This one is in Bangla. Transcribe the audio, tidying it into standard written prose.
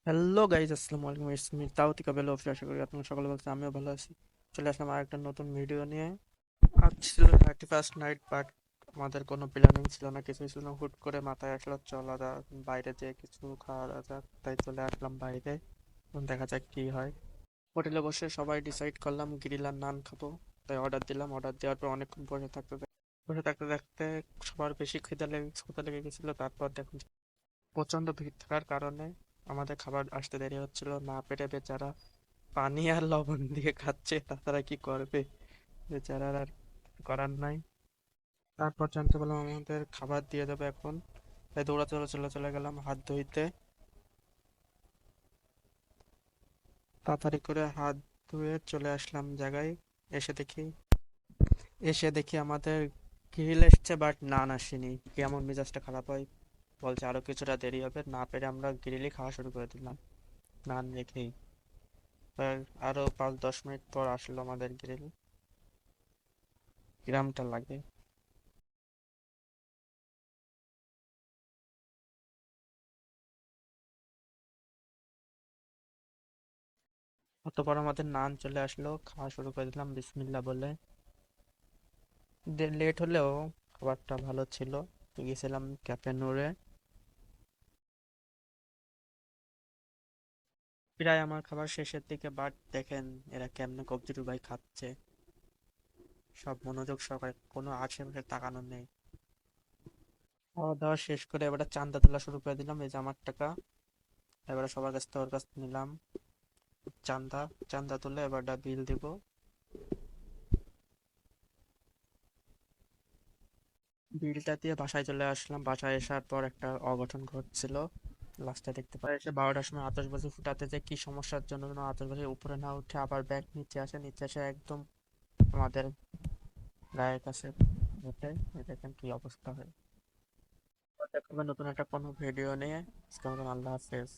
হ্যালো গাইজ, আসসালামু আলাইকুম। ইটস মি তাওতিকা বেলো অফিস। আশা করি আপনারা সকলে ভালো আছেন, আমিও ভালো আছি। চলে আসলাম আর একটা নতুন ভিডিও নিয়ে। আজ ছিল 31st নাইট, বাট আমাদের কোনো প্ল্যানিং ছিল না, কিছুই ছিল না। হুট করে মাথায় আসলো চলা যাক বাইরে, যেয়ে কিছু খাওয়া দাওয়া যাক, তাই চলে আসলাম বাইরে। এখন দেখা যাক কি হয়। হোটেলে বসে সবাই ডিসাইড করলাম গ্রিল আর নান খাবো, তাই অর্ডার দিলাম। অর্ডার দেওয়ার পর অনেকক্ষণ বসে থাকতে সবার বেশি খিদে লেগে গেছিলো। তারপর দেখুন প্রচন্ড ভিড় থাকার কারণে আমাদের খাবার আসতে দেরি হচ্ছিল। না পেরে বেচারা পানি আর লবণ দিয়ে খাচ্ছে, তাছাড়া কি করবে বেচারার, আর করার নাই। তারপর জানতে পারলাম আমাদের খাবার দিয়ে দেবে এখন, তাই দৌড়াতে চলে গেলাম হাত ধুইতে। তাড়াতাড়ি করে হাত ধুয়ে চলে আসলাম জায়গায়। এসে দেখি এসে দেখি আমাদের গ্রিল এসছে, বাট নান আসেনি। কেমন মেজাজটা খারাপ হয়, বলছে আরো কিছুটা দেরি হবে। না পেরে আমরা গ্রিলই খাওয়া শুরু করে দিলাম নান রেখেই। আর আরো 5-10 মিনিট পর আসলো আমাদের গ্রিল। কিরামটা লাগে। অতপর আমাদের নান চলে আসলো, খাওয়া শুরু করে দিলাম বিসমিল্লা বলে। লেট হলেও খাবারটা ভালো ছিল। গেছিলাম ক্যাফে নুরে। প্রায় আমার খাবার শেষের দিকে, বাট দেখেন এরা কেমনে কবজি ডুবাই খাচ্ছে, সব মনোযোগ সহকারে, কোনো আশেপাশে তাকানো নেই। খাওয়া দাওয়া শেষ করে এবারে চান্দা তোলা শুরু করে দিলাম। এই যে আমার টাকা, এবারে সবার কাছ থেকে ওর কাছ থেকে নিলাম চান্দা। চান্দা তুলে এবারটা বিল দিব। বিলটা দিয়ে বাসায় চলে আসলাম। বাসায় আসার পর একটা অঘটন ঘটছিল। লাস্টে দেখতে পাই এসে 12টার সময় আতশবাজি ফুটাতে, যে কি সমস্যার জন্য যেন আতশবাজি উপরে না উঠে আবার ব্যাগ নিচে আসে একদম আমাদের গায়ের কাছে উঠে। দেখেন কি অবস্থা হয়। দেখাবে নতুন একটা কোনো ভিডিও নিয়ে। আজকের মতন আল্লাহ হাফেজ।